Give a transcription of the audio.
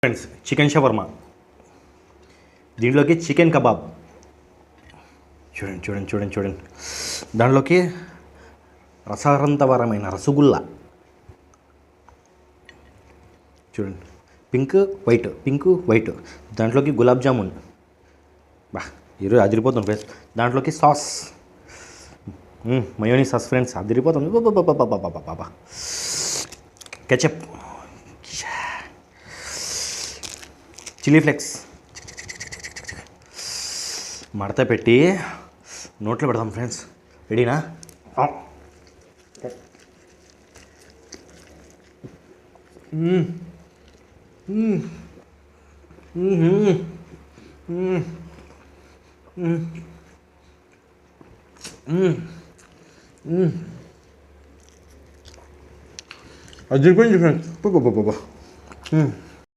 Friends chicken shawarma, దీంట్లోకి chicken kebab, చూడండి చూడండి చూడండి చూడండి, దాంట్లోకి రసరంతవరమైన రసగుల్లా చూడండి, పింక్ వైట్, దాంట్లోకి గులాబ్ జామున్, బా ఈరోజు అదిరిపోతుంది ఫ్రెండ్స్. దాంట్లోకి సాస్, మయోనీ సాస్ ఫ్రెండ్స్ అదిరిపోతుంది. బాబా కెచప్, చిల్లీ ఫ్లేక్స్ మడత పెట్టి నోట్లో పెడతాం ఫ్రెండ్స్. రెడీనా? అదిరిపోయింది ఫ్రెండ్స్.